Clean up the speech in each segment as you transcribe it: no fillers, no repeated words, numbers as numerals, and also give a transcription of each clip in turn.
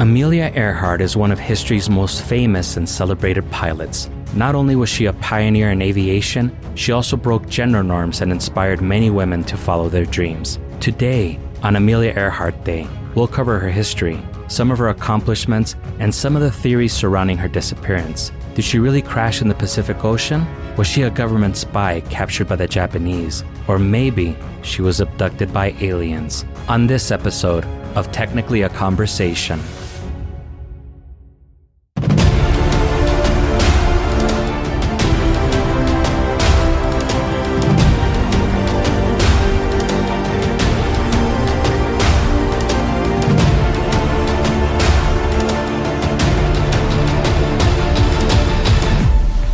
Amelia Earhart is one of history's most famous and celebrated pilots. Not only was she a pioneer in aviation, she also broke gender norms and inspired many women to follow their dreams. Today, on Amelia Earhart Day, we'll cover her history, some of her accomplishments, and some of the theories surrounding her disappearance. Did she really crash in the Pacific Ocean? Was she a government spy captured by the Japanese? Or maybe she was abducted by aliens? On this episode of Technically a Conversation.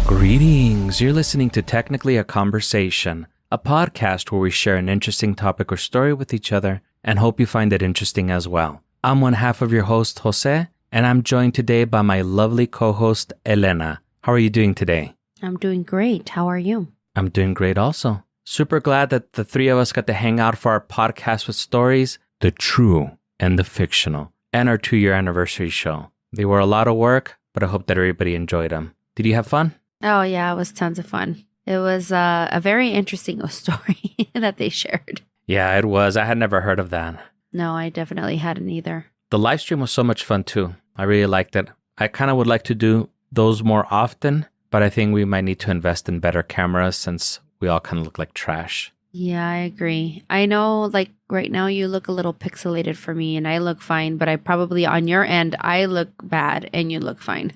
Greetings, you're listening to Technically a Conversation, a podcast where we share an interesting topic or story with each other and hope you find it interesting as well. I'm one half of your host, Jose, and I'm joined today by my lovely co-host, Elena. How are you doing today? I'm doing great. How are you? I'm doing great also. Super glad that the three of us got to hang out for our podcast with stories, the true and the fictional, and our 2-year anniversary show. They were a lot of work, but I hope that everybody enjoyed them. Did you have fun? Oh, yeah, it was tons of fun. It was a very interesting story that they shared. Yeah, it was. I had never heard of that. No, I definitely hadn't either. The live stream was so much fun too. I really liked it. I kind of would like to do those more often, but I think we might need to invest in better cameras since we all kind of look like trash. Yeah, I agree. I know, like, right now you look a little pixelated for me and I look fine, but I probably, on your end, I look bad and you look fine.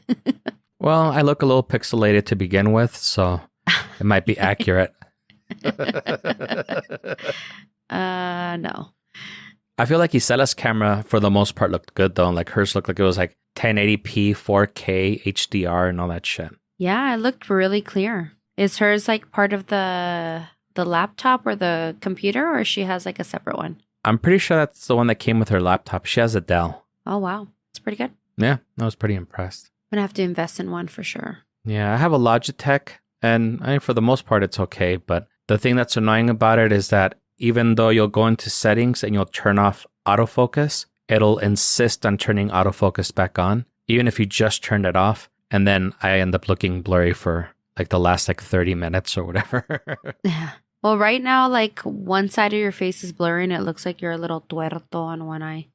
Well, I look a little pixelated to begin with, so it might be accurate. No. I feel like Isela's camera, for the most part, looked good, though. Like, hers looked like it was like 1080p, 4K, HDR, and all that shit. Yeah, it looked really clear. Is hers, like, part of the laptop or the computer, or she has, like, a separate one? I'm pretty sure that's the one that came with her laptop. She has a Dell. Oh, wow. It's pretty good. Yeah, I was pretty impressed. I'm going to have to invest in one for sure. Yeah, I have a Logitech, and I mean, for the most part, it's okay. But the thing that's annoying about it is that even though you'll go into settings and you'll turn off autofocus, it'll insist on turning autofocus back on, even if you just turned it off. And then I end up looking blurry for like the last 30 minutes or whatever. Yeah. Well, right now, like one side of your face is blurry and it looks like you're a little tuerto on one eye.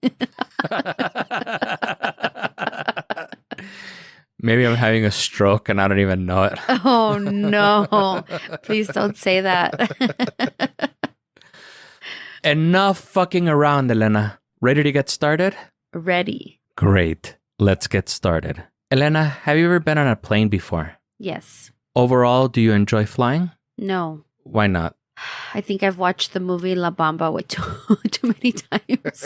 Maybe I'm having a stroke and I don't even know it. Oh, no. Please don't say that. Enough fucking around, Elena. Ready to get started? Ready. Great. Let's get started. Elena, have you ever been on a plane before? Yes. Overall, do you enjoy flying? No. Why not? I think I've watched the movie La Bamba with too many times.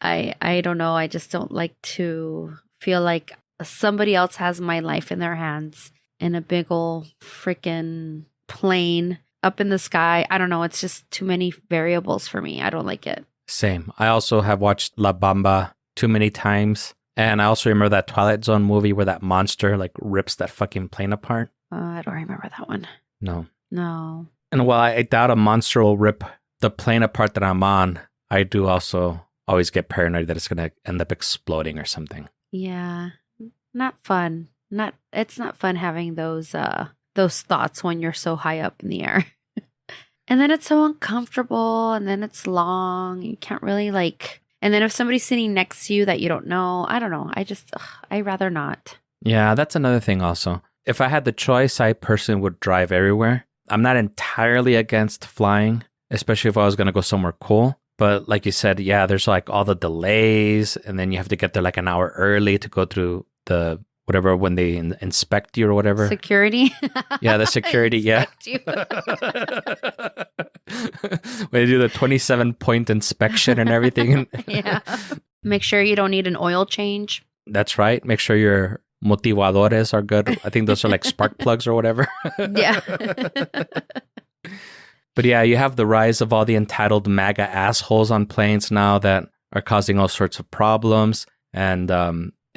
I don't know. I just don't like to feel like somebody else has my life in their hands in a big old freaking plane up in the sky. I don't know. It's just too many variables for me. I don't like it. Same. I also have watched La Bamba too many times. And I also remember that Twilight Zone movie where that monster like rips that fucking plane apart. I don't remember that one. No. And while I doubt a monster will rip the plane apart that I'm on, I do also always get paranoid that it's going to end up exploding or something. Yeah. Not fun. It's not fun having those thoughts when you're so high up in the air. And then it's so uncomfortable and then it's long. You can't really and then if somebody's sitting next to you that you don't know, I don't know. I'd rather not. Yeah, that's another thing also. If I had the choice, I personally would drive everywhere. I'm not entirely against flying, especially if I was going to go somewhere cool. But like you said, yeah, there's like all the delays and then you have to get there like an hour early to go through the whatever when they inspect you or whatever. Security? Yeah, the security, yeah. When they do the 27-point inspection and everything. Yeah. Make sure you don't need an oil change. That's right. Make sure your motivadores are good. I think those are like spark plugs or whatever. Yeah. But yeah, you have the rise of all the entitled MAGA assholes on planes now that are causing all sorts of problems. And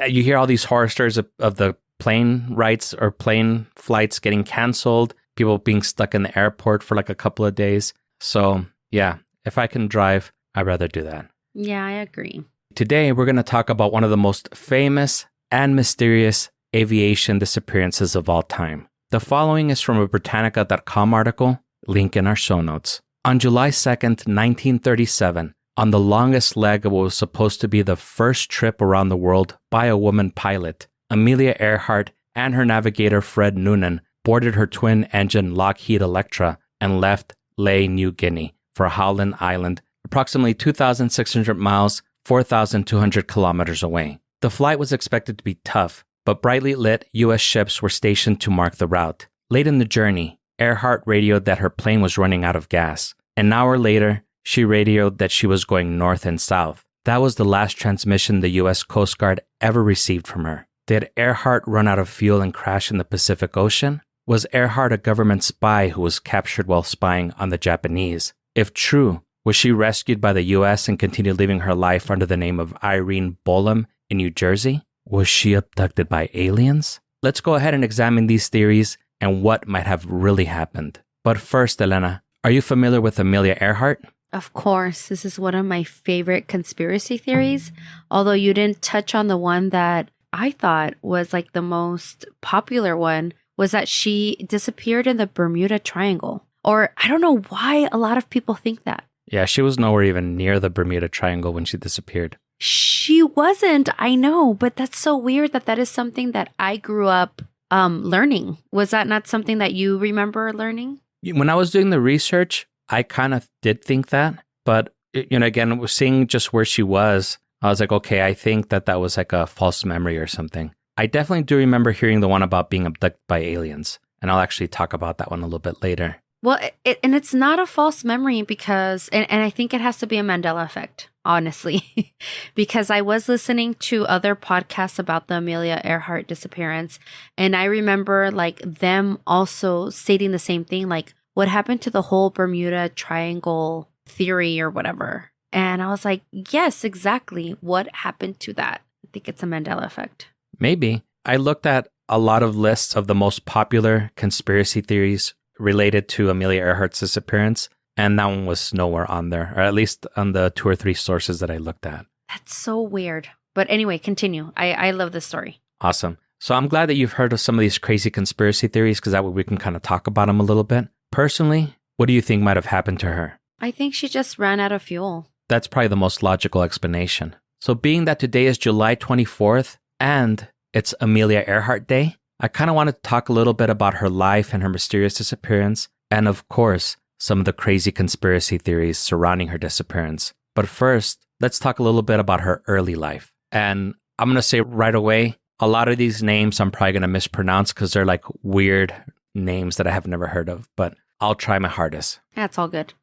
you hear all these horror stories of the plane rides or plane flights getting canceled, people being stuck in the airport for like a couple of days. So yeah, if I can drive, I'd rather do that. Yeah, I agree. Today, we're going to talk about one of the most famous and mysterious aviation disappearances of all time. The following is from a Britannica.com article, link in our show notes. On July 2nd, 1937, on the longest leg of what was supposed to be the first trip around the world by a woman pilot, Amelia Earhart and her navigator Fred Noonan boarded her twin-engine Lockheed Electra and left Lae, New Guinea for Howland Island, approximately 2,600 miles, 4,200 kilometers away. The flight was expected to be tough, but brightly lit U.S. ships were stationed to mark the route. Late in the journey, Earhart radioed that her plane was running out of gas. An hour later, she radioed that she was going north and south. That was the last transmission the U.S. Coast Guard ever received from her. Did Earhart run out of fuel and crash in the Pacific Ocean? Was Earhart a government spy who was captured while spying on the Japanese? If true, was she rescued by the U.S. and continued living her life under the name of Irene Bolam in New Jersey? Was she abducted by aliens? Let's go ahead and examine these theories and what might have really happened. But first, Elena, are you familiar with Amelia Earhart? Of course, this is one of my favorite conspiracy theories, although you didn't touch on the one that I thought was like the most popular one, was that she disappeared in the Bermuda Triangle. Or I don't know why a lot of people think that. Yeah, she was nowhere even near the Bermuda Triangle when she disappeared. She wasn't, I know, but that's so weird that is something that I grew up learning. Was that not something that you remember learning? When I was doing the research, I kind of did think that. But, again, seeing just where she was, I was like, okay, I think that was like a false memory or something. I definitely do remember hearing the one about being abducted by aliens. And I'll actually talk about that one a little bit later. Well, and it's not a false memory because, and I think it has to be a Mandela effect, honestly, because I was listening to other podcasts about the Amelia Earhart disappearance. And I remember like them also stating the same thing, like what happened to the whole Bermuda Triangle theory or whatever. And I was like, yes, exactly. What happened to that? I think it's a Mandela effect. Maybe. I looked at a lot of lists of the most popular conspiracy theories related to Amelia Earhart's disappearance, and that one was nowhere on there, or at least on the 2 or 3 sources that I looked at. That's so weird. But anyway, continue. I love this story. Awesome. So I'm glad that you've heard of some of these crazy conspiracy theories, because that way we can kind of talk about them a little bit. Personally, what do you think might have happened to her? I think she just ran out of fuel. That's probably the most logical explanation. So being that today is July 24th and it's Amelia Earhart Day, I kind of want to talk a little bit about her life and her mysterious disappearance, and of course, some of the crazy conspiracy theories surrounding her disappearance. But first, let's talk a little bit about her early life. And I'm going to say right away, a lot of these names I'm probably going to mispronounce because they're like weird names that I have never heard of, but I'll try my hardest. That's all good.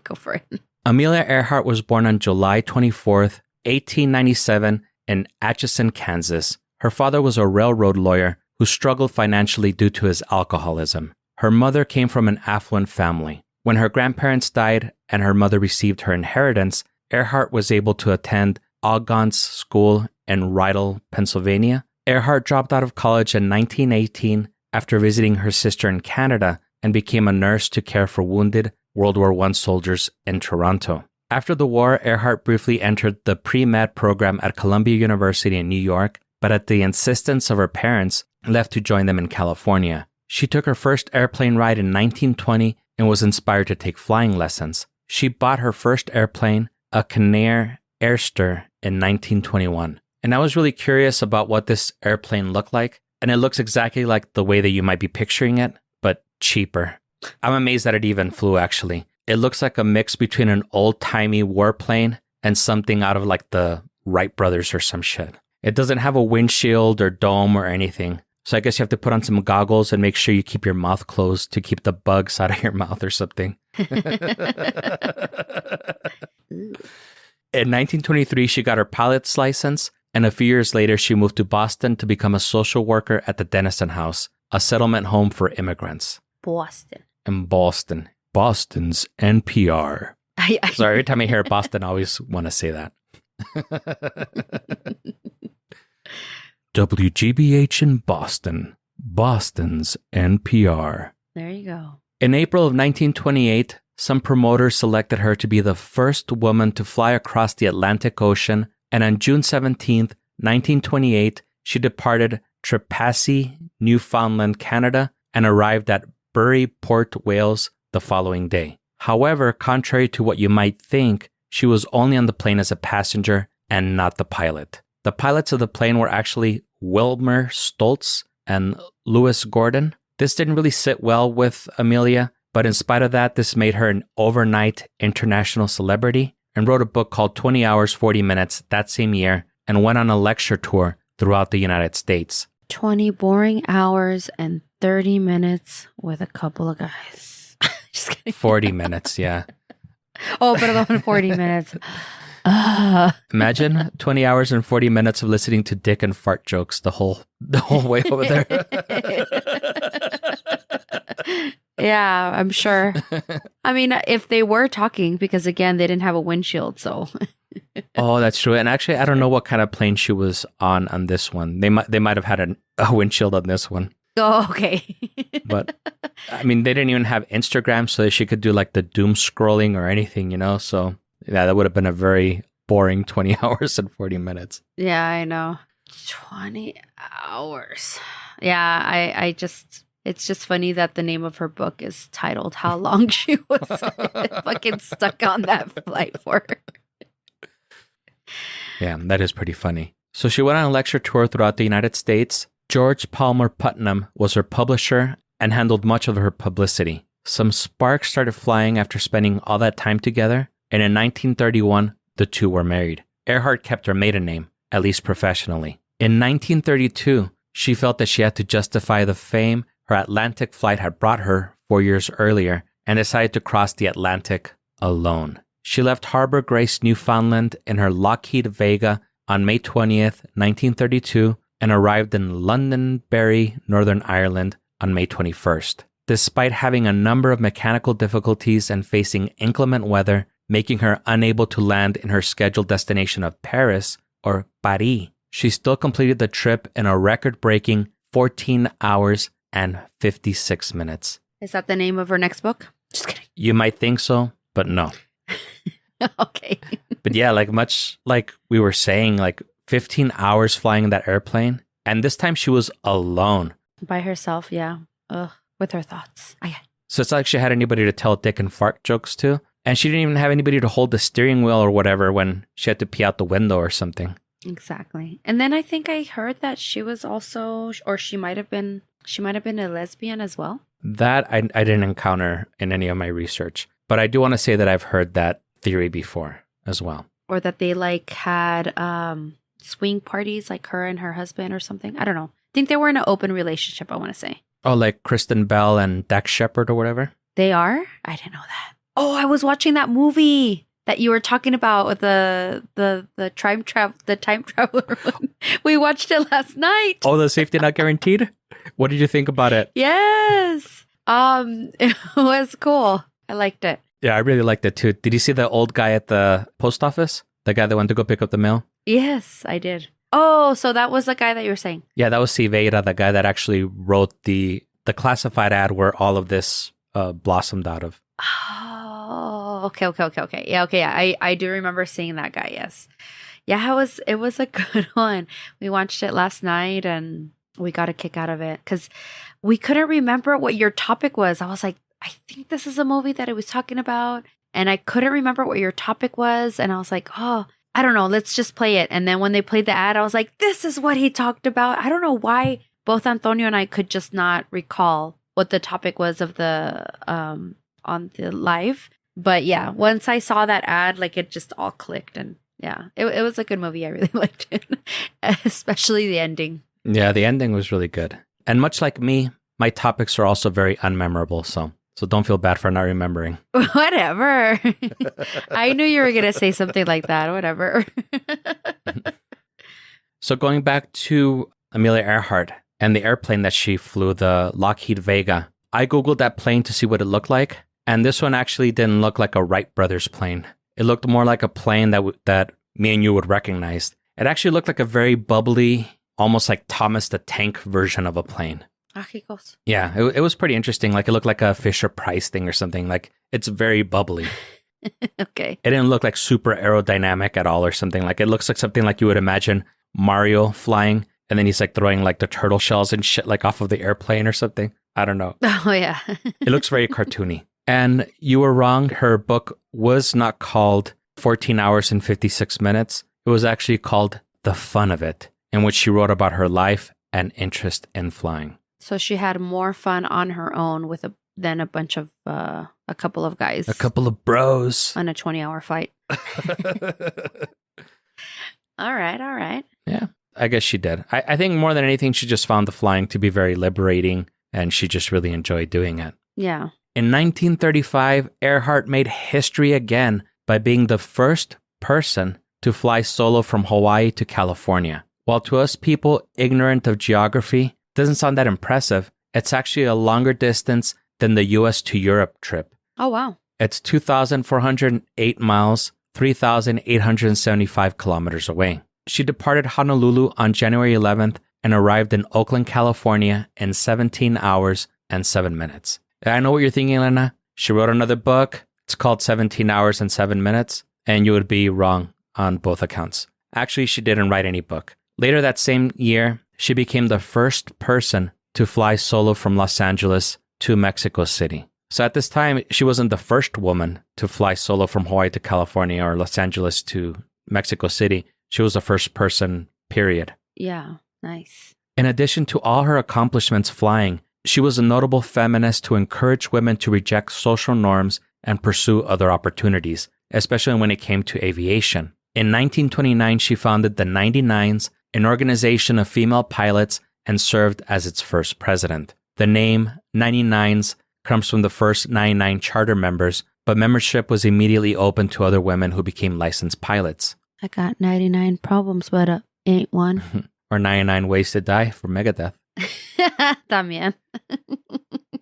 Go for it. Amelia Earhart was born on July 24th, 1897 in Atchison, Kansas. Her father was a railroad lawyer who struggled financially due to his alcoholism. Her mother came from an affluent family. When her grandparents died and her mother received her inheritance, Earhart was able to attend Algon's School in Rydal, Pennsylvania. Earhart dropped out of college in 1918 after visiting her sister in Canada and became a nurse to care for wounded World War I soldiers in Toronto. After the war, Earhart briefly entered the pre-med program at Columbia University in New York, but at the insistence of her parents, left to join them in California. She took her first airplane ride in 1920 and was inspired to take flying lessons. She bought her first airplane, a Canadair Airster, in 1921. And I was really curious about what this airplane looked like, and it looks exactly like the way that you might be picturing it, but cheaper. I'm amazed that it even flew, actually. It looks like a mix between an old-timey warplane and something out of like the Wright brothers or some shit. It doesn't have a windshield or dome or anything. So I guess you have to put on some goggles and make sure you keep your mouth closed to keep the bugs out of your mouth or something. In 1923, she got her pilot's license, and a few years later, she moved to Boston to become a social worker at the Denison House, a settlement home for immigrants. Boston. In Boston. Boston's NPR. Sorry, every time I hear Boston, I always want to say that. WGBH in Boston. Boston's NPR. There you go. In April of 1928, some promoters selected her to be the first woman to fly across the Atlantic Ocean, and on June 17th, 1928, she departed Trepassey, Newfoundland, Canada, and arrived at Bury, Port Wales the following day. However, contrary to what you might think, she was only on the plane as a passenger and not the pilot. The pilots of the plane were actually Wilmer Stoltz and Louis Gordon. This didn't really sit well with Amelia, but in spite of that, this made her an overnight international celebrity and wrote a book called 20 Hours, 40 Minutes that same year and went on a lecture tour throughout the United States. 20 boring hours and 30 minutes with a couple of guys. Just kidding. 40 minutes, yeah. Oh, but 40 minutes. Imagine 20 hours and 40 minutes of listening to dick and fart jokes the whole way over there. Yeah, I'm sure. I mean, if they were talking, because again, they didn't have a windshield, so. Oh, that's true. And actually, I don't know what kind of plane she was on this one. They might have had a windshield on this one. Oh, okay. But I mean, they didn't even have Instagram, so that she could do like the doom scrolling or anything, you know? So yeah, that would have been a very boring 20 hours and 40 minutes. Yeah, I know. 20 hours. Yeah, I just, it's just funny that the name of her book is titled How Long She Was fucking stuck on that flight for. Yeah, that is pretty funny. So she went on a lecture tour throughout the United States. George Palmer Putnam was her publisher and handled much of her publicity. Some sparks started flying after spending all that time together, and in 1931, the two were married. Earhart kept her maiden name, at least professionally. In 1932, she felt that she had to justify the fame her Atlantic flight had brought her 4 years earlier and decided to cross the Atlantic alone. She left Harbor Grace, Newfoundland in her Lockheed Vega on May 20th, 1932, and arrived in Londonderry, Northern Ireland on May 21st. Despite having a number of mechanical difficulties and facing inclement weather, making her unable to land in her scheduled destination of Paris, or Paris, she still completed the trip in a record-breaking 14 hours and 56 minutes. Is that the name of her next book? Just kidding. You might think so, but no. Okay. But yeah, like much like we were saying, like 15 hours flying in that airplane. And this time she was alone. By herself, yeah. Ugh, with her thoughts. So it's not like she had anybody to tell dick and fart jokes to. And she didn't even have anybody to hold the steering wheel or whatever when she had to pee out the window or something. Exactly. And then I think I heard that she was also, or she might have been a lesbian as well. That I didn't encounter in any of my research. But I do want to say that I've heard that theory before as well. Or that they like had swing parties, like her and her husband or something. I don't know. I think they were in an open relationship, I want to say. Oh, like Kristen Bell and Dax Shepard or whatever? They are? I didn't know that. Oh, I was watching that movie that you were talking about with the time traveler one. We watched it last night. Oh, the Safety Not Guaranteed? What did you think about it? Yes. It was cool. I liked it. Yeah, I really liked it too. Did you see the old guy at the post office? The guy that went to go pick up the mail? Yes, I did. Oh, so that was the guy that you were saying? Yeah, that was Silveira, the guy that actually wrote the classified ad where all of this blossomed out of. Oh, okay. Yeah, I do remember seeing that guy, yes. Yeah, it was a good one. We watched it last night and we got a kick out of it because we couldn't remember what your topic was. I was like, I think this is a movie that I was talking about. And I couldn't remember what your topic was. And I was like, oh, I don't know. Let's just play it. And then when they played the ad, I was like, this is what he talked about. I don't know why both Antonio and I could just not recall what the topic was of the on the live. But yeah, once I saw that ad, like it just all clicked. And yeah, it was a good movie. I really liked it, especially the ending. Yeah, the ending was really good. And much like me, my topics are also very unmemorable. So don't feel bad for not remembering. Whatever. I knew you were going to say something like that. Whatever. So going back to Amelia Earhart and the airplane that she flew, the Lockheed Vega, I Googled that plane to see what it looked like. And this one actually didn't look like a Wright brothers plane. It looked more like a plane that me and you would recognize. It actually looked like a very bubbly, almost like Thomas the Tank version of a plane. Mágicos. Yeah, it was pretty interesting. Like, it looked like a Fisher-Price thing or something. Like, it's very bubbly. Okay. It didn't look like super aerodynamic at all or something. Like, it looks like something like you would imagine Mario flying, and then he's like throwing like the turtle shells and shit like off of the airplane or something. I don't know. Oh, yeah. It looks very cartoony. And you were wrong. Her book was not called 14 Hours and 56 Minutes. It was actually called The Fun of It, in which she wrote about her life and interest in flying. So she had more fun on her own than a couple of guys. A couple of bros. On a 20-hour flight. All right. Yeah, I guess she did. I think more than anything, she just found the flying to be very liberating, and she just really enjoyed doing it. Yeah. In 1935, Earhart made history again by being the first person to fly solo from Hawaii to California. While to us people ignorant of geography doesn't sound that impressive, it's actually a longer distance than the US to Europe trip. Oh, wow. It's 2,408 miles, 3,875 kilometers away. She departed Honolulu on January 11th and arrived in Oakland, California in 17 hours and 7 minutes. I know what you're thinking, Elena. She wrote another book. It's called 17 Hours and 7 Minutes, and you would be wrong on both accounts. Actually, she didn't write any book. Later that same year, she became the first person to fly solo from Los Angeles to Mexico City. So at this time, she wasn't the first woman to fly solo from Hawaii to California or Los Angeles to Mexico City. She was the first person, period. Yeah, nice. In addition to all her accomplishments flying, she was a notable feminist who encouraged women to reject social norms and pursue other opportunities, especially when it came to aviation. In 1929, she founded the 99s, an organization of female pilots, and served as its first president. The name 99s comes from the first 99 charter members, but membership was immediately open to other women who became licensed pilots. I got 99 problems, but ain't one. Or 99 ways to die for Megadeth. También.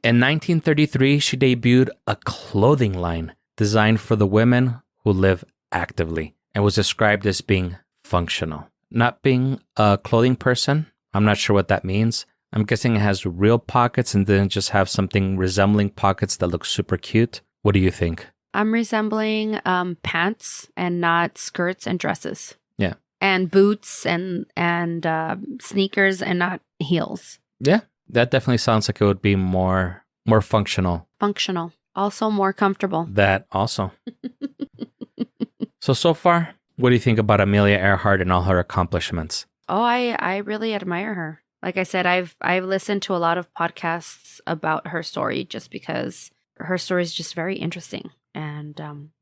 In 1933, she debuted a clothing line designed for the women who live actively and was described as being functional. Not being a clothing person, I'm not sure what that means. I'm guessing it has real pockets and didn't just have something resembling pockets that look super cute. What do you think? I'm resembling pants and not skirts and dresses. Yeah. And boots and sneakers and not heels. Yeah, that definitely sounds like it would be more functional. Functional. Also more comfortable. That also. So far, what do you think about Amelia Earhart and all her accomplishments? Oh, I really admire her. Like I said, I've listened to a lot of podcasts about her story just because her story is just very interesting. And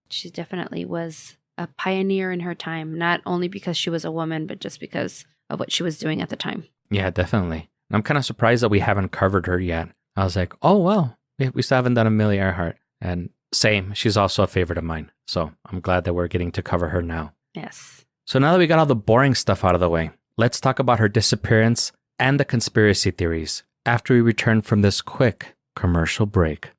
she definitely was a pioneer in her time, not only because she was a woman, but just because of what she was doing at the time. Yeah, definitely. I'm kind of surprised that we haven't covered her yet. I was like, oh, well, we still haven't done Amelia Earhart. And same, she's also a favorite of mine. So I'm glad that we're getting to cover her now. Yes. So now that we got all the boring stuff out of the way, let's talk about her disappearance and the conspiracy theories after we return from this quick commercial break.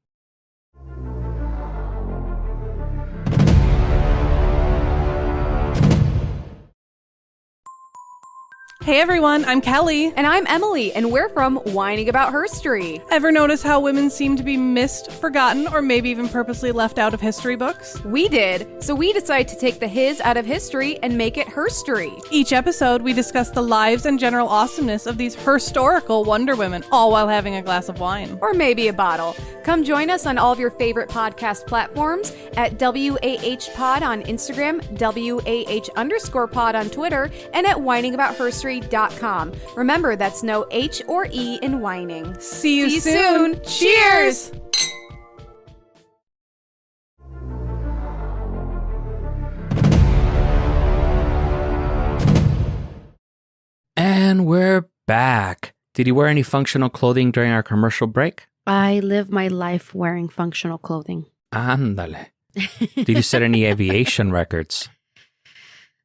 Hey everyone, I'm Kelly. And I'm Emily, and we're from Whining About Herstory. Ever notice how women seem to be missed, forgotten, or maybe even purposely left out of history books? We did, so we decided to take the his out of history and make it herstory. Each episode, we discuss the lives and general awesomeness of these historical Wonder Women, all while having a glass of wine. Or maybe a bottle. Come join us on all of your favorite podcast platforms at WAH Pod on Instagram, WAH_pod on Twitter, and at whiningaboutherstory.com. Remember, that's no H or E in whining. See you soon. Cheers! And we're back. Did you wear any functional clothing during our commercial break? I live my life wearing functional clothing. Ándale. Did you set any aviation records?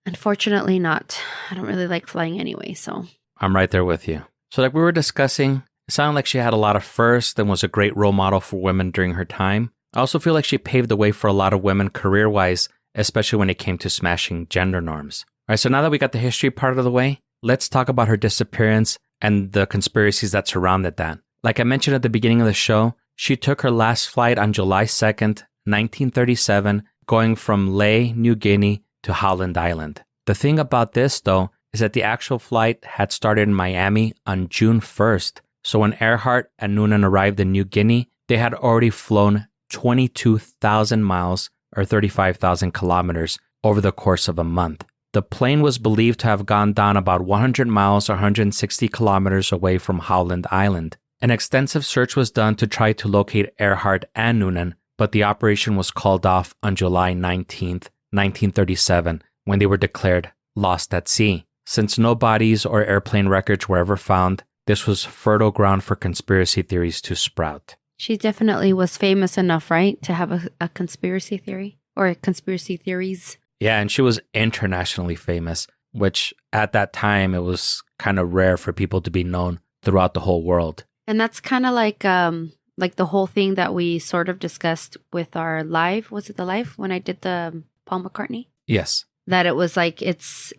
Unfortunately not. I don't really like flying anyway, so. I'm right there with you. So like we were discussing, it sounded like she had a lot of firsts and was a great role model for women during her time. I also feel like she paved the way for a lot of women career-wise, especially when it came to smashing gender norms. All right, so now that we got the history part of the way, let's talk about her disappearance and the conspiracies that surrounded that. Like I mentioned at the beginning of the show, she took her last flight on July 2nd, 1937, going from Lae, New Guinea to Howland Island. The thing about this, though, is that the actual flight had started in Miami on June 1st. So when Earhart and Noonan arrived in New Guinea, they had already flown 22,000 miles or 35,000 kilometers over the course of a month. The plane was believed to have gone down about 100 miles or 160 kilometers away from Howland Island. An extensive search was done to try to locate Earhart and Noonan, but the operation was called off on July 19th, 1937, when they were declared lost at sea. Since no bodies or airplane wreckage were ever found, this was fertile ground for conspiracy theories to sprout. She definitely was famous enough, right, to have a conspiracy theory or conspiracy theories. Yeah, and she was internationally famous, which at that time it was kind of rare for people to be known throughout the whole world. And that's kind of like the whole thing that we sort of discussed with our live. Was it the live when I did the Paul McCartney? Yes. That it was like it's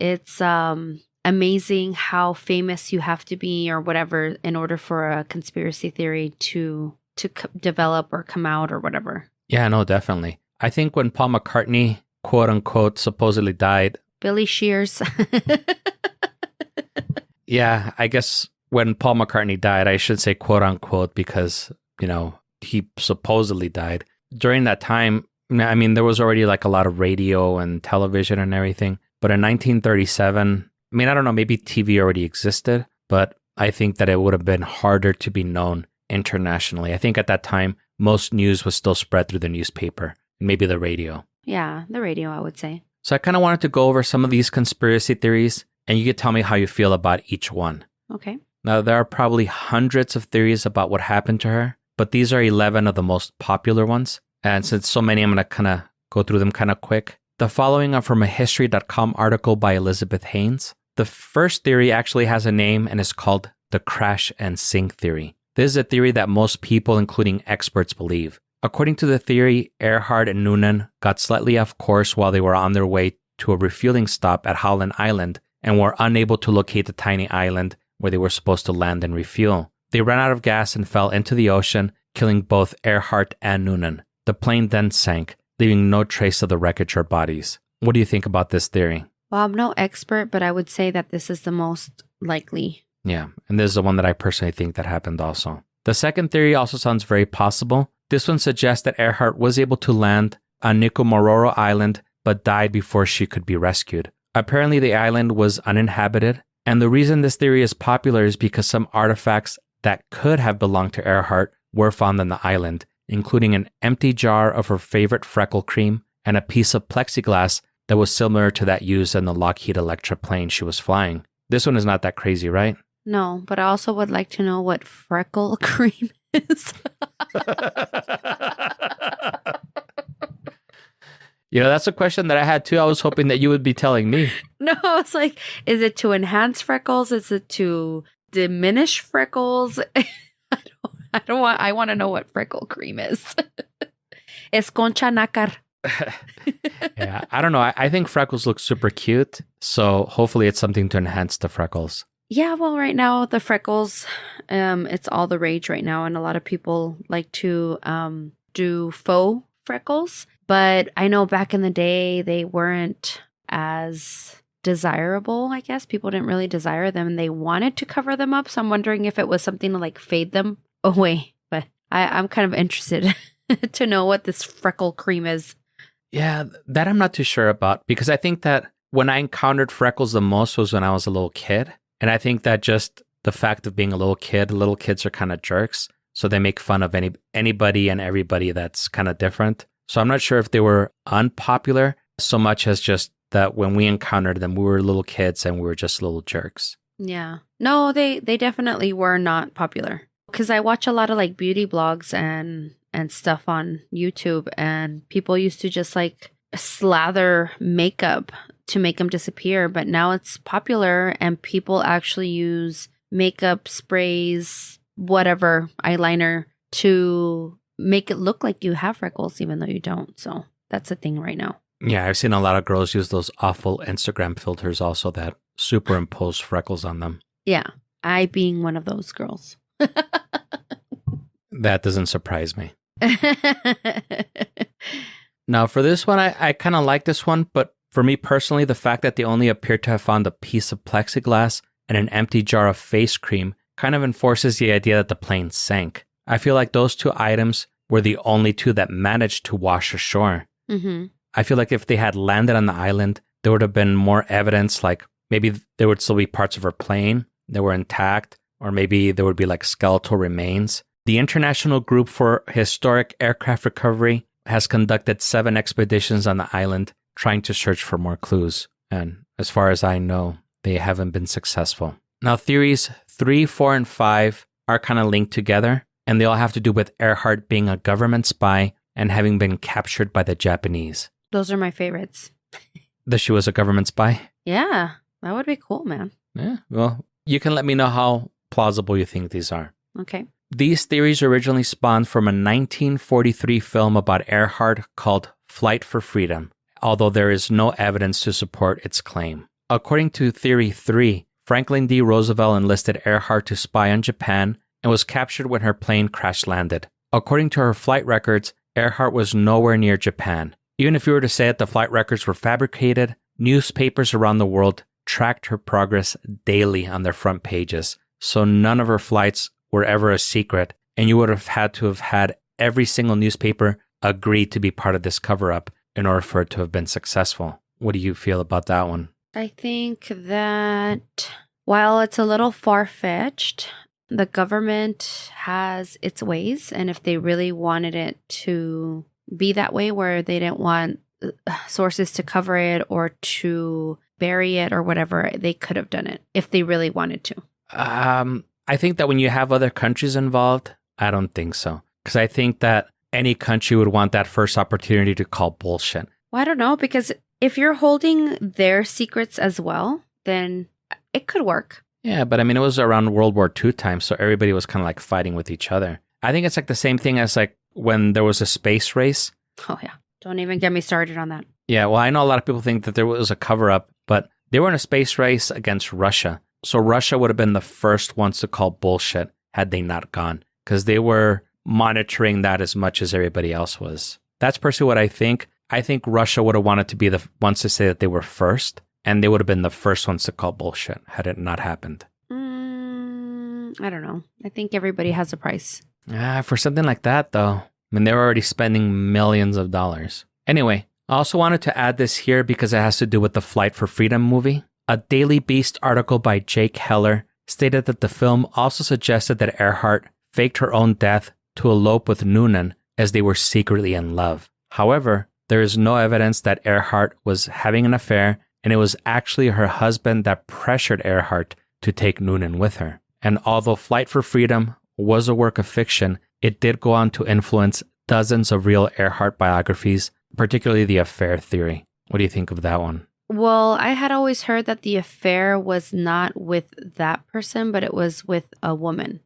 amazing how famous you have to be or whatever in order for a conspiracy theory to develop or come out or whatever. Yeah, no, definitely. I think when Paul McCartney, quote unquote, supposedly died. Billy Shears. Yeah, I guess when Paul McCartney died, I should say quote unquote because, he supposedly died. During that time, I mean, there was already like a lot of radio and television and everything. But in 1937, I mean, I don't know, maybe TV already existed, but I think that it would have been harder to be known internationally. I think at that time, most news was still spread through the newspaper, maybe the radio. Yeah, the radio, I would say. So I kind of wanted to go over some of these conspiracy theories, and you could tell me how you feel about each one. Okay. Now, there are probably hundreds of theories about what happened to her, but these are 11 of the most popular ones. And since so many, I'm going to kind of go through them kind of quick. The following are from a History.com article by Elizabeth Haynes. The first theory actually has a name and is called the crash and sink theory. This is a theory that most people, including experts, believe. According to the theory, Earhart and Noonan got slightly off course while they were on their way to a refueling stop at Howland Island and were unable to locate the tiny island where they were supposed to land and refuel. They ran out of gas and fell into the ocean, killing both Earhart and Noonan. The plane then sank, leaving no trace of the wreckage or bodies. What do you think about this theory? Well, I'm no expert, but I would say that this is the most likely. Yeah, and this is the one that I personally think that happened also. The second theory also sounds very possible. This one suggests that Earhart was able to land on Nikomaroro Island, but died before she could be rescued. Apparently, the island was uninhabited, and the reason this theory is popular is because some artifacts that could have belonged to Earhart were found on the island, including an empty jar of her favorite freckle cream and a piece of plexiglass that was similar to that used in the Lockheed Electra plane she was flying. This one is not that crazy, right? No, but I also would like to know what freckle cream is. That's a question that I had too. I was hoping that you would be telling me. No, it's like, is it to enhance freckles? Is it to diminish freckles? I want to know what freckle cream is. Es concha nácar. Yeah, I don't know. I think freckles look super cute. So hopefully it's something to enhance the freckles. Yeah, well, right now the freckles, it's all the rage right now. And a lot of people like to do faux freckles. But I know back in the day, they weren't as desirable, I guess. People didn't really desire them and they wanted to cover them up. So I'm wondering if it was something to like fade them away. But I'm kind of interested to know what this freckle cream is. Yeah, that I'm not too sure about because I think that when I encountered freckles the most was when I was a little kid. And I think that just the fact of being a little kid, little kids are kind of jerks. So they make fun of anybody and everybody that's kind of different. So I'm not sure if they were unpopular so much as just that when we encountered them, we were little kids and we were just little jerks. Yeah. No, they definitely were not popular. Because I watch a lot of like beauty blogs and stuff on YouTube, and people used to just like slather makeup to make them disappear. But now it's popular and people actually use makeup sprays, whatever, eyeliner to make it look like you have freckles, even though you don't. So that's a thing right now. Yeah, I've seen a lot of girls use those awful Instagram filters also that superimpose freckles on them. Yeah, I being one of those girls. That doesn't surprise me. Now, for this one, I kind of like this one, but for me personally, the fact that they only appear to have found a piece of plexiglass and an empty jar of face cream kind of enforces the idea that the plane sank. I feel like those two items were the only two that managed to wash ashore. Mm-hmm. I feel like if they had landed on the island, there would have been more evidence, like maybe there would still be parts of her plane that were intact, or maybe there would be like skeletal remains. The International Group for Historic Aircraft Recovery has conducted 7 expeditions on the island trying to search for more clues. And as far as I know, they haven't been successful. Now, theories 3, 4, and 5 are kind of linked together, and they all have to do with Earhart being a government spy and having been captured by the Japanese. Those are my favorites. That she was a government spy? Yeah, that would be cool, man. Yeah, well, you can let me know how plausible you think these are. Okay. These theories originally spawned from a 1943 film about Earhart called Flight for Freedom, although there is no evidence to support its claim. According to Theory 3, Franklin D. Roosevelt enlisted Earhart to spy on Japan and was captured when her plane crash-landed. According to her flight records, Earhart was nowhere near Japan. Even if you were to say that the flight records were fabricated, newspapers around the world tracked her progress daily on their front pages, so none of her flights were ever a secret, and you would have had to have had every single newspaper agree to be part of this cover-up in order for it to have been successful. What do you feel about that one? I think that while it's a little far-fetched, the government has its ways, and if they really wanted it to be that way, where they didn't want sources to cover it or to bury it or whatever, they could have done it if they really wanted to. I think that when you have other countries involved, I don't think so. Because I think that any country would want that first opportunity to call bullshit. Well, I don't know, because if you're holding their secrets as well, then it could work. Yeah, but I mean, it was around World War II time, so everybody was kind of like fighting with each other. I think it's like the same thing as like when there was a space race. Oh, yeah. Don't even get me started on that. Yeah, well, I know a lot of people think that there was a cover-up, but they were in a space race against Russia. So Russia would have been the first ones to call bullshit had they not gone, because they were monitoring that as much as everybody else was. That's personally what I think. I think Russia would have wanted to be the ones to say that they were first, and they would have been the first ones to call bullshit had it not happened. I don't know. I think everybody has a price. For something like that, though, I mean, they were already spending millions of dollars. Anyway, I also wanted to add this here because it has to do with the Flight for Freedom movie. A Daily Beast article by Jake Heller stated that the film also suggested that Earhart faked her own death to elope with Noonan as they were secretly in love. However, there is no evidence that Earhart was having an affair, and it was actually her husband that pressured Earhart to take Noonan with her. And although Flight for Freedom was a work of fiction, it did go on to influence dozens of real Earhart biographies, particularly the affair theory. What do you think of that one? Well, I had always heard that the affair was not with that person, but it was with a woman.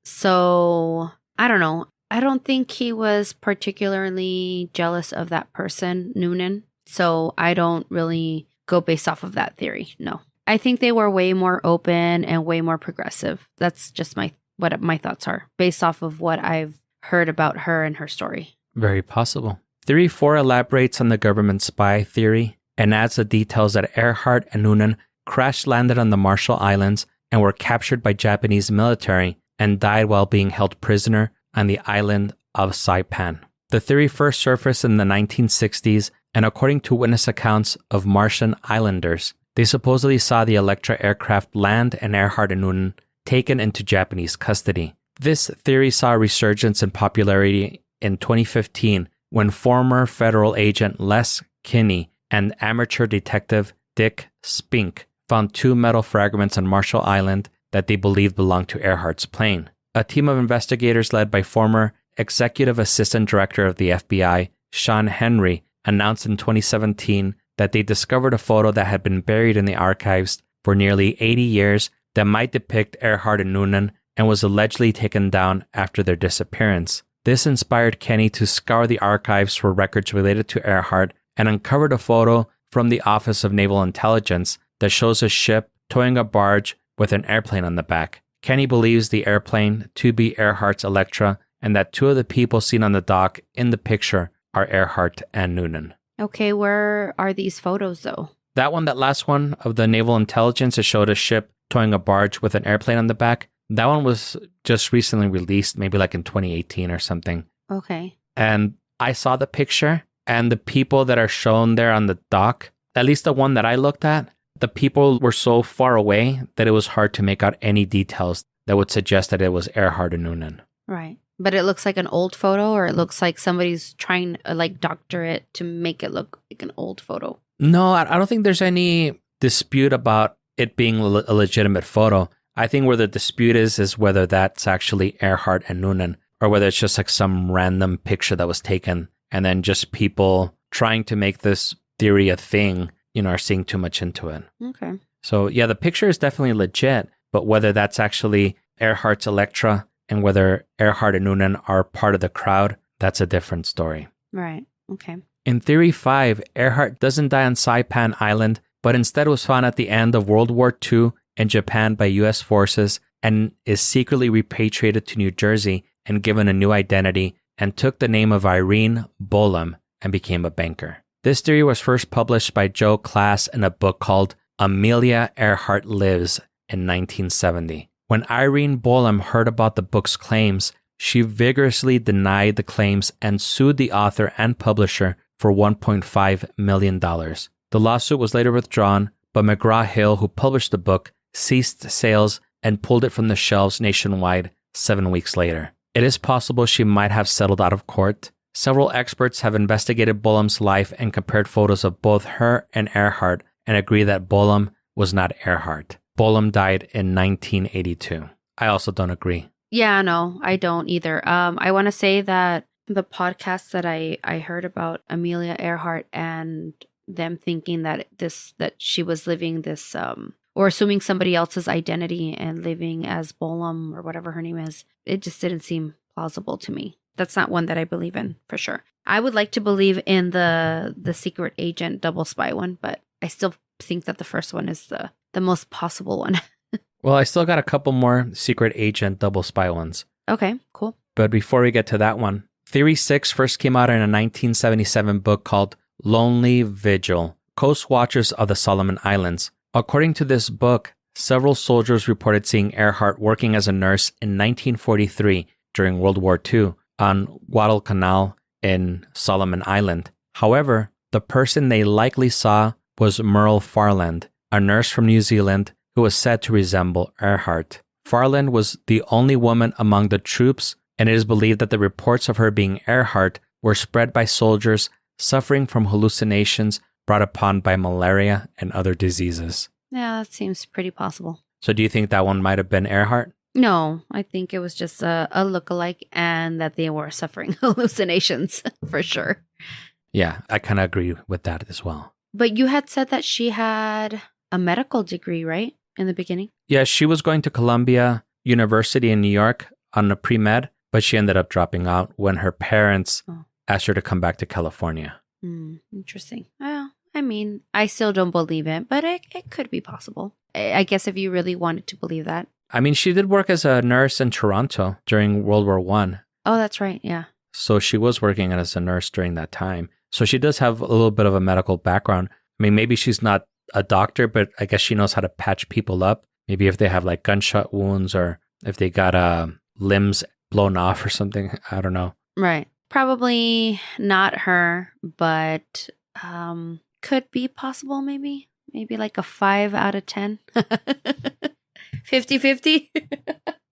So, I don't know. I don't think he was particularly jealous of that person, Noonan. So, I don't really go based off of that theory. No. I think they were way more open and way more progressive. That's just what my thoughts are, based off of what I've heard about her and her story. Very possible. Theory 4 elaborates on the government spy theory and adds the details that Earhart and Noonan crash-landed on the Marshall Islands and were captured by Japanese military and died while being held prisoner on the island of Saipan. The theory first surfaced in the 1960s, and according to witness accounts of Martian islanders, they supposedly saw the Electra aircraft land and Earhart and Noonan taken into Japanese custody. This theory saw a resurgence in popularity in 2015 when former federal agent Les Kinney and amateur detective Dick Spink found 2 metal fragments on Marshall Island that they believed belonged to Earhart's plane. A team of investigators led by former executive assistant director of the FBI, Sean Henry, announced in 2017 that they discovered a photo that had been buried in the archives for nearly 80 years that might depict Earhart and Noonan and was allegedly taken down after their disappearance. This inspired Kenny to scour the archives for records related to Earhart and uncovered a photo from the Office of Naval Intelligence that shows a ship towing a barge with an airplane on the back. Kenny believes the airplane to be Earhart's Electra and that 2 of the people seen on the dock in the picture are Earhart and Noonan. Okay, where are these photos though? That last one of the naval intelligence, it showed a ship towing a barge with an airplane on the back. That one was just recently released, maybe like in 2018 or something. Okay. And I saw the picture, and the people that are shown there on the dock, at least the one that I looked at, the people were so far away that it was hard to make out any details that would suggest that it was Earhart and Noonan. Right. But it looks like an old photo, or it looks like somebody's trying to like doctor it to make it look like an old photo. No, I don't think there's any dispute about it being a legitimate photo. I think where the dispute is whether that's actually Earhart and Noonan, or whether it's just like some random picture that was taken and then just people trying to make this theory a thing, are seeing too much into it. Okay. So yeah, the picture is definitely legit, but whether that's actually Earhart's Electra and whether Earhart and Noonan are part of the crowd, that's a different story. Right. Okay. In Theory 5, Earhart doesn't die on Saipan Island, but instead was found at the end of World War II in Japan by U.S. forces and is secretly repatriated to New Jersey and given a new identity and took the name of Irene Bolam and became a banker. This theory was first published by Joe Class in a book called Amelia Earhart Lives in 1970. When Irene Bolam heard about the book's claims, she vigorously denied the claims and sued the author and publisher for $1.5 million. The lawsuit was later withdrawn, but McGraw-Hill, who published the book, ceased sales and pulled it from the shelves nationwide 7 weeks later. It is possible she might have settled out of court. Several experts have investigated Bolam's life and compared photos of both her and Earhart and agree that Bolam was not Earhart. Bolam died in 1982. I also don't agree. Yeah, no, I don't either. I want to say that the podcast that I heard about Amelia Earhart and them thinking that she was living this or assuming somebody else's identity and living as Bolam or whatever her name is, it just didn't seem plausible to me. That's not one that I believe in for sure. I would like to believe in the secret agent double spy one, but I still think that the first one is the most possible one. Well, I still got a couple more secret agent double spy ones. Okay, cool. But before we get to that one, Theory 6 first came out in a 1977 book called Lonely Vigil, Coast Watchers of the Solomon Islands. According to this book, several soldiers reported seeing Earhart working as a nurse in 1943 during World War II on Guadalcanal in Solomon Island. However, the person they likely saw was Merle Farland, a nurse from New Zealand who was said to resemble Earhart. Farland was the only woman among the troops, and it is believed that the reports of her being Earhart were spread by soldiers suffering from hallucinations brought upon by malaria and other diseases. Yeah, that seems pretty possible. So do you think that one might have been Earhart? No, I think it was just a lookalike and that they were suffering hallucinations for sure. Yeah, I kind of agree with that as well. But you had said that she had a medical degree, right? In the beginning? Yeah, she was going to Columbia University in New York on a pre-med, but she ended up dropping out when her parents asked her to come back to California. Interesting. Well, I mean, I still don't believe it, but it could be possible. I guess if you really wanted to believe that. I mean, she did work as a nurse in Toronto during World War I. Oh, that's right. Yeah. So she was working as a nurse during that time. So she does have a little bit of a medical background. I mean, maybe she's not a doctor, but I guess she knows how to patch people up. Maybe if they have like gunshot wounds or if they got limbs blown off or something. I don't know. Right. Probably not her, but could be possible maybe. Maybe like a 5 out of 10. 50-50.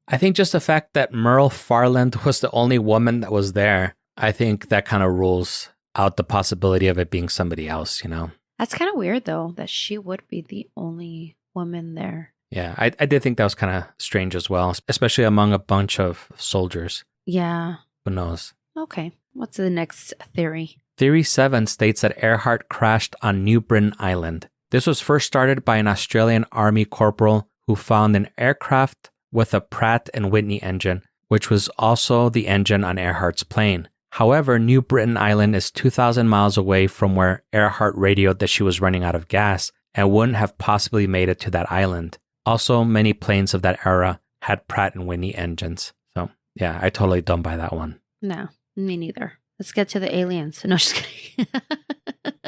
I think just the fact that Merle Farland was the only woman that was there, I think that kind of rules out the possibility of it being somebody else, you know? That's kind of weird, though, that she would be the only woman there. Yeah, I did think that was kind of strange as well, especially among a bunch of soldiers. Yeah. Who knows? Okay. What's the next theory? Theory 7 states that Earhart crashed on New Britain Island. This was first started by an Australian Army corporal who found an aircraft with a Pratt & Whitney engine, which was also the engine on Earhart's plane. However, New Britain Island is 2,000 miles away from where Earhart radioed that she was running out of gas and wouldn't have possibly made it to that island. Also, many planes of that era had Pratt & Whitney engines. So Yeah, I totally don't buy that one. No, me neither. Let's get to the aliens. No, just kidding.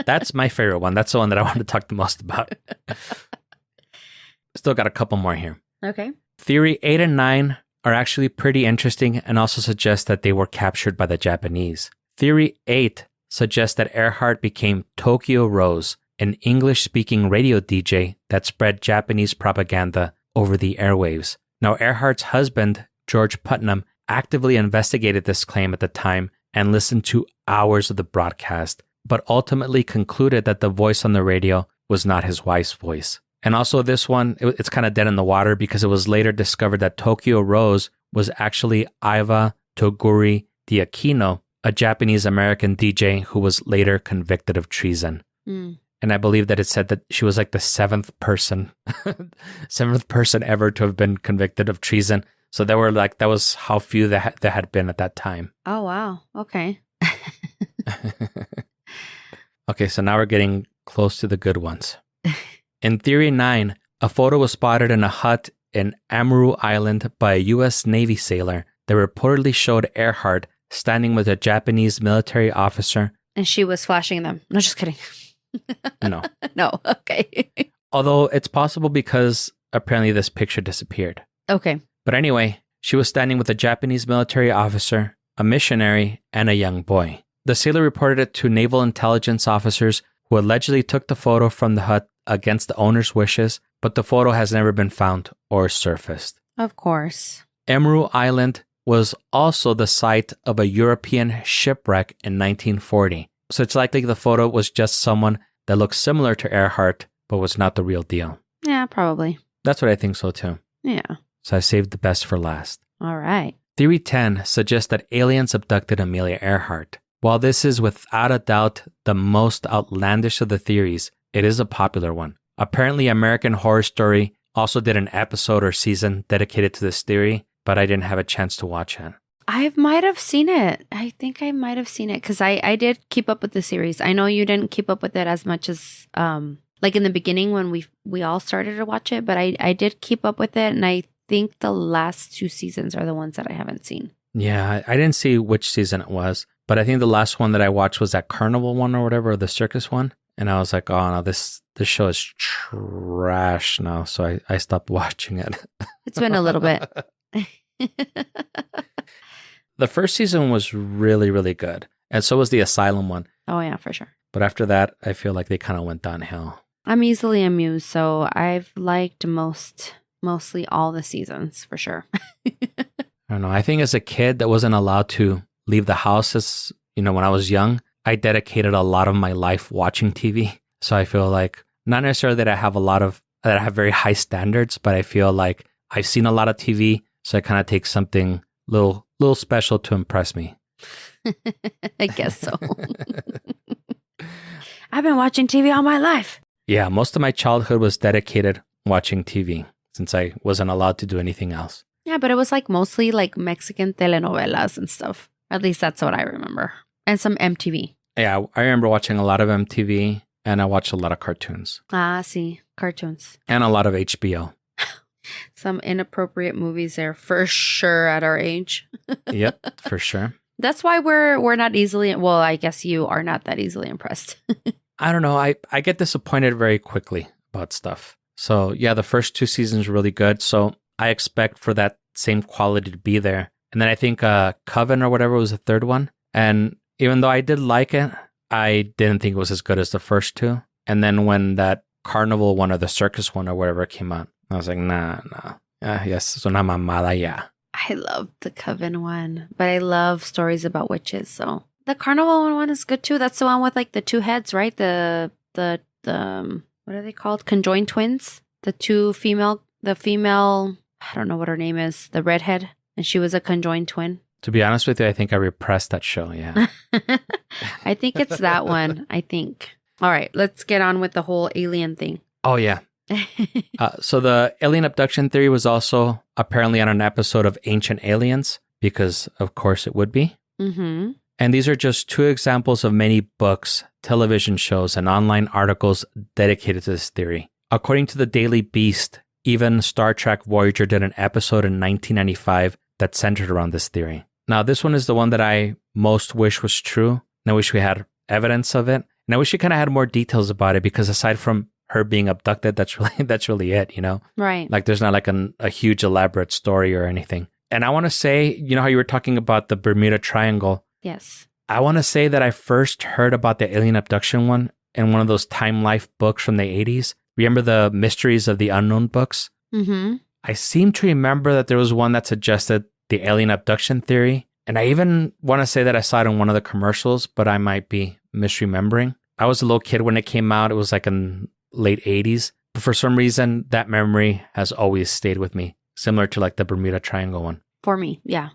That's my favorite one. That's the one that I want to talk the most about. Still got a couple more here. Okay. Theory 8 and 9 are actually pretty interesting and also suggest that they were captured by the Japanese. Theory 8 suggests that Earhart became Tokyo Rose, an English-speaking radio DJ that spread Japanese propaganda over the airwaves. Now, Earhart's husband, George Putnam, actively investigated this claim at the time and listened to hours of the broadcast, but ultimately concluded that the voice on the radio was not his wife's voice. And also this one, it's kind of dead in the water because it was later discovered that Tokyo Rose was actually Aiva Toguri Diakino, a Japanese-American DJ who was later convicted of treason. Mm. And I believe that it said that she was like the seventh person ever to have been convicted of treason. So there were that was how few there had been at that time. Oh, wow. Okay. Okay, so now we're getting close to the good ones. In Theory 9, a photo was spotted in a hut in Amuru Island by a U.S. Navy sailor that reportedly showed Earhart standing with a Japanese military officer. And she was flashing them. No, just kidding. No. No, okay. Although it's possible because apparently this picture disappeared. Okay. But anyway, she was standing with a Japanese military officer, a missionary, and a young boy. The sailor reported it to naval intelligence officers who allegedly took the photo from the hut against the owner's wishes, but the photo has never been found or surfaced. Of course. Amuru Island was also the site of a European shipwreck in 1940. So it's likely the photo was just someone that looked similar to Earhart, but was not the real deal. Yeah, probably. That's what I think so too. Yeah. So I saved the best for last. All right. Theory 10 suggests that aliens abducted Amelia Earhart. While this is without a doubt the most outlandish of the theories, it is a popular one. Apparently, American Horror Story also did an episode or season dedicated to this theory, but I didn't have a chance to watch it. I might have seen it. I think I might have seen it because I did keep up with the series. I know you didn't keep up with it as much as like in the beginning when we all started to watch it, but I did keep up with it, and I think the last 2 seasons are the ones that I haven't seen. Yeah, I didn't see which season it was, but I think the last one that I watched was that carnival one or whatever, or the circus one. And I was like, oh no, this show is trash now. So I stopped watching it. It's been a little bit. The first season was really, really good. And so was the Asylum one. Oh yeah, for sure. But after that, I feel like they kind of went downhill. I'm easily amused, so I've liked mostly all the seasons for sure. I don't know. I think as a kid that wasn't allowed to leave the house as, when I was young, I dedicated a lot of my life watching TV. So I feel like not necessarily that I have very high standards, but I feel like I've seen a lot of TV. So I kind of take something little special to impress me. I guess so. I've been watching TV all my life. Yeah, most of my childhood was dedicated watching TV since I wasn't allowed to do anything else. Yeah, but it was like mostly like Mexican telenovelas and stuff. At least that's what I remember. And some MTV. Yeah, I remember watching a lot of MTV and I watched a lot of cartoons. Ah, see, cartoons. And a lot of HBO. Some inappropriate movies there for sure at our age. Yep, for sure. That's why we're not easily, well, I guess you are not that easily impressed. I don't know. I get disappointed very quickly about stuff. So yeah, the first 2 seasons were really good. So I expect for that same quality to be there. And then I think Coven or whatever was the third one. And even though I did like it, I didn't think it was as good as the first 2. And then when that carnival one or the circus one or whatever came out, I was like, nah. Yes, es una mamada ya. I love the Coven one, but I love stories about witches. So the carnival one is good too. That's the one with like the 2 heads, right? The what are they called? Conjoined twins. The female, I don't know what her name is, the redhead, and she was a conjoined twin. To be honest with you, I think I repressed that show. Yeah. I think it's that one. I think. All right, let's get on with the whole alien thing. Oh yeah. So the alien abduction theory was also apparently on an episode of Ancient Aliens, because of course it would be. Mm-hmm. And these are just 2 examples of many books, television shows, and online articles dedicated to this theory. According to the Daily Beast, even Star Trek Voyager did an episode in 1995 that centered around this theory. Now, this one is the one that I most wish was true. And I wish we had evidence of it. And I wish we kind of had more details about it, because aside from her being abducted, that's really it, you know? Right. Like there's not like a huge elaborate story or anything. And I want to say, you know how you were talking about the Bermuda Triangle? Yes. I want to say that I first heard about the alien abduction one in one of those Time Life books from the 80s. Remember the Mysteries of the Unknown books? Mm-hmm. I seem to remember that there was one that suggested the alien abduction theory. And I even want to say that I saw it in one of the commercials, but I might be misremembering. I was a little kid when it came out. It was like in late 80s. But for some reason, that memory has always stayed with me, similar to like the Bermuda Triangle one. For me, yeah.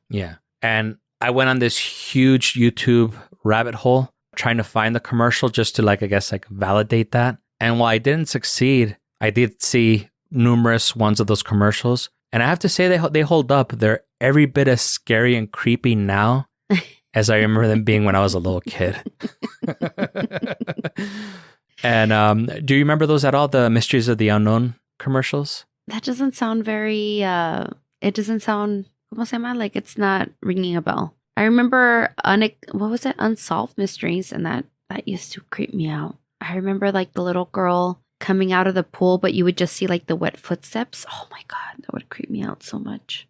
Yeah. And I went on this huge YouTube rabbit hole trying to find the commercial just to like, I guess, like validate that. And while I didn't succeed, I did see numerous ones of those commercials. And I have to say they hold up. They're every bit as scary and creepy now as I remember them being when I was a little kid. And do you remember those at all? The Mysteries of the Unknown commercials? That doesn't sound very, it doesn't sound, ¿cómo se llama? Like it's not ringing a bell. I remember, what was it? Unsolved Mysteries. And that used to creep me out. I remember like the little girl coming out of the pool, but you would just see like the wet footsteps. Oh my God, that would creep me out so much.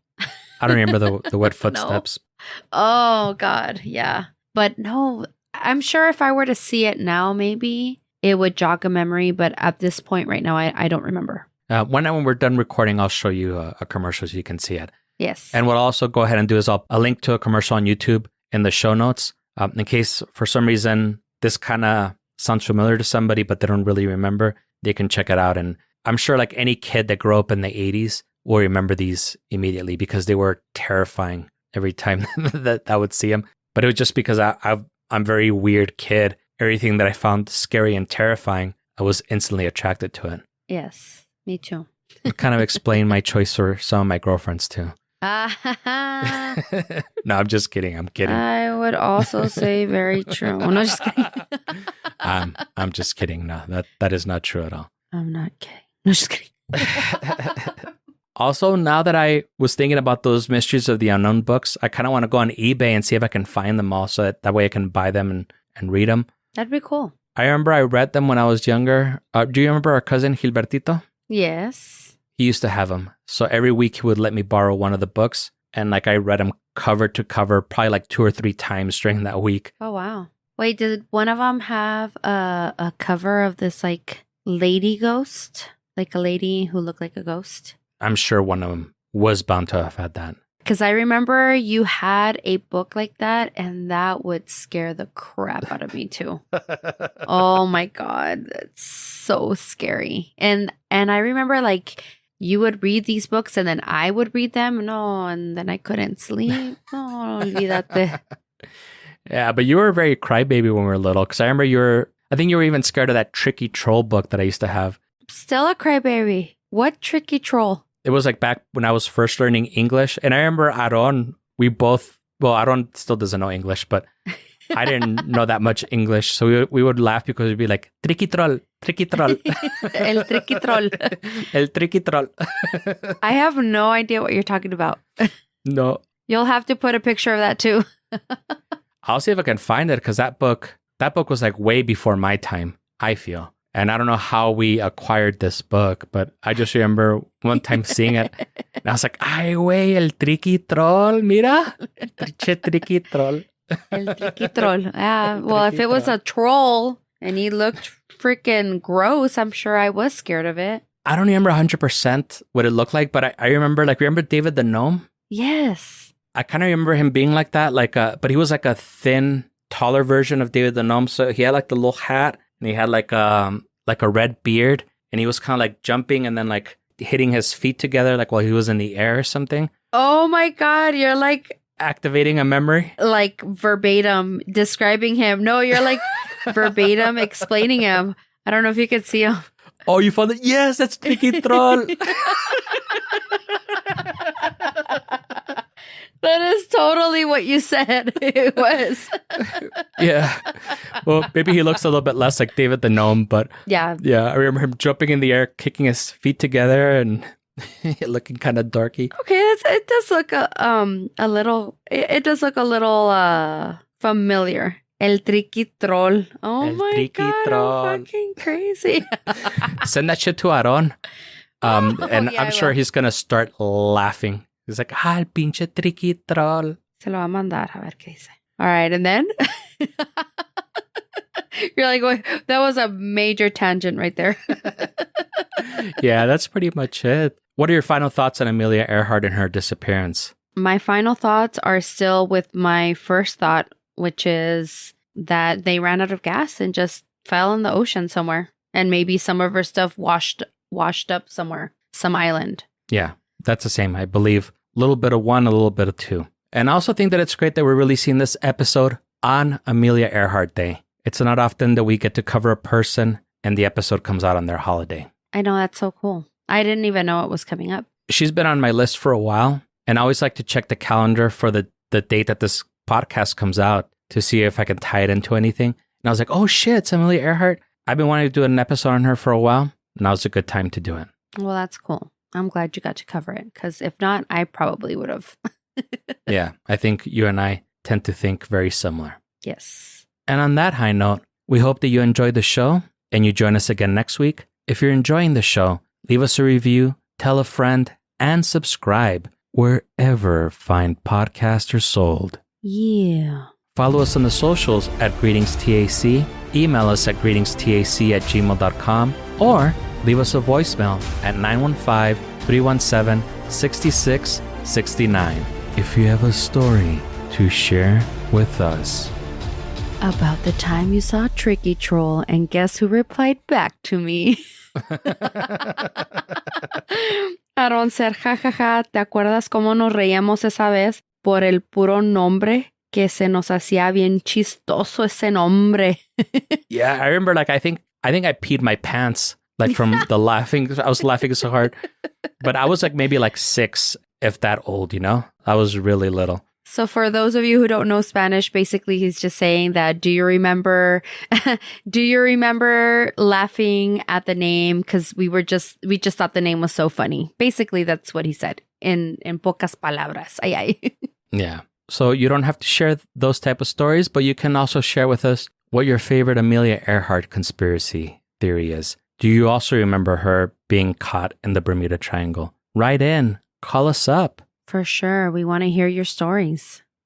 I don't remember the wet footsteps. No. Oh God, yeah. But no, I'm sure if I were to see it now, maybe it would jog a memory. But at this point right now, I don't remember. When we're done recording, I'll show you a commercial so you can see it. Yes. And what I'll also go ahead and do is I'll link to a commercial on YouTube in the show notes in case for some reason this kind of sounds familiar to somebody, but they don't really remember. They can check it out. And I'm sure like any kid that grew up in the 80s will remember these immediately because they were terrifying every time that I would see them. But it was just because I'm a very weird kid. Everything that I found scary and terrifying, I was instantly attracted to it. Yes, me too. It kind of explained my choice for some of my girlfriends too. No, I'm just kidding. I'm kidding. I would also say very true. No, just kidding. I'm just kidding. No, that is not true at all. I'm not kidding. No, just kidding. Also, now that I was thinking about those Mysteries of the Unknown books, I kind of want to go on eBay and see if I can find them all so that way I can buy them and read them. That'd be cool. I remember I read them when I was younger. Do you remember our cousin Gilbertito? Yes. He used to have them. So every week he would let me borrow one of the books. And like I read them cover to cover, probably like 2 or 3 times during that week. Oh, wow. Wait, did one of them have a cover of this like lady ghost? Like a lady who looked like a ghost? I'm sure one of them was bound to have had that. Because I remember you had a book like that, and that would scare the crap out of me too. Oh my God, that's so scary. And I remember like you would read these books, and then I would read them. No, and then I couldn't sleep. No, olvídate. Yeah, but you were a very crybaby when we were little. Because I remember I think you were even scared of that tricky troll book that I used to have. Still a crybaby. What tricky troll? It was like back when I was first learning English. And I remember Aaron, Aaron still doesn't know English, but I didn't know that much English. So we would laugh because we'd be like, tricky troll, tricky troll. El tricky troll. El tricky troll. I have no idea what you're talking about. No. You'll have to put a picture of that too. I'll see if I can find it because that book was like way before my time, I feel. And I don't know how we acquired this book, but I just remember one time seeing it. And I was like, ay, güey, el tricky troll, mira. Tricky troll. El tricky troll. Yeah. Well, if it was a troll and he looked freaking gross, I'm sure I was scared of it. I don't remember 100% what it looked like, but I remember, remember David the Gnome? Yes. I kind of remember him being like that, but he was like a thin, taller version of David the Gnome. So he had like the little hat. And he had like a red beard, and he was kind of like jumping and then like hitting his feet together, like while he was in the air or something. Oh my God, you're like activating a memory, like verbatim describing him. No, you're like verbatim explaining him. I don't know if you could see him. Oh, you found it? Yes, that's Tricky Troll. That is totally what you said it was. Yeah. Well, maybe he looks a little bit less like David the Gnome, but yeah, I remember him jumping in the air, kicking his feet together, and Looking kind of dorky. Okay, it does look a little. It does look a little familiar. El tricky troll. Oh El my tricky god, troll. I'm fucking crazy. Send that shit to Aaron. And yeah, I'm I sure will. he's going to start laughing. He's like, el pinche tricky troll. Se lo va a mandar a ver qué dice. All right, and then you're like, wait, that was a major tangent right there. Yeah, that's pretty much it. What are your final thoughts on Amelia Earhart and her disappearance? My final thoughts are still with my first thought, which is that they ran out of gas and just fell in the ocean somewhere. And maybe some of her stuff washed up somewhere, some island. Yeah, that's the same. I believe a little bit of one, a little bit of two. And I also think that it's great that we're releasing this episode on Amelia Earhart Day. It's not often that we get to cover a person and the episode comes out on their holiday. I know, that's so cool. I didn't even know it was coming up. She's been on my list for a while, and I always like to check the calendar for the date that this podcast comes out to see if I can tie it into anything. And I was like, oh shit, it's Amelia Earhart. I've been wanting to do an episode on her for a while. Now is a good time to do it. Well, that's cool. I'm glad you got to cover it, because if not, I probably would have. Yeah, I think you and I tend to think very similar. Yes. And on that high note, we hope that you enjoyed the show and you join us again next week. If you're enjoying the show, leave us a review, tell a friend, and subscribe wherever fine podcasts are sold. Yeah. Follow us on the socials at GreetingsTAC, email us at greetingstac@gmail.com, or leave us a voicemail at 915-317-6669 if you have a story to share with us. About the time you saw Tricky Troll, and guess who replied back to me? Aaron Ser, jajaja, ¿te acuerdas cómo nos reíamos esa vez por el puro nombre? Que se nos hacía bien chistoso ese nombre. Yeah, I remember I think I peed my pants from the laughing. I was laughing so hard. But I was maybe 6, if that old, I was really little. So for those of you who don't know Spanish, basically he's just saying that, do you remember laughing at the name? Because we just thought the name was so funny. Basically, that's what he said in pocas palabras. Ay, ay. Yeah. So you don't have to share those type of stories, but you can also share with us what your favorite Amelia Earhart conspiracy theory is. Do you also remember her being caught in the Bermuda Triangle? Write in. Call us up. For sure. We want to hear your stories.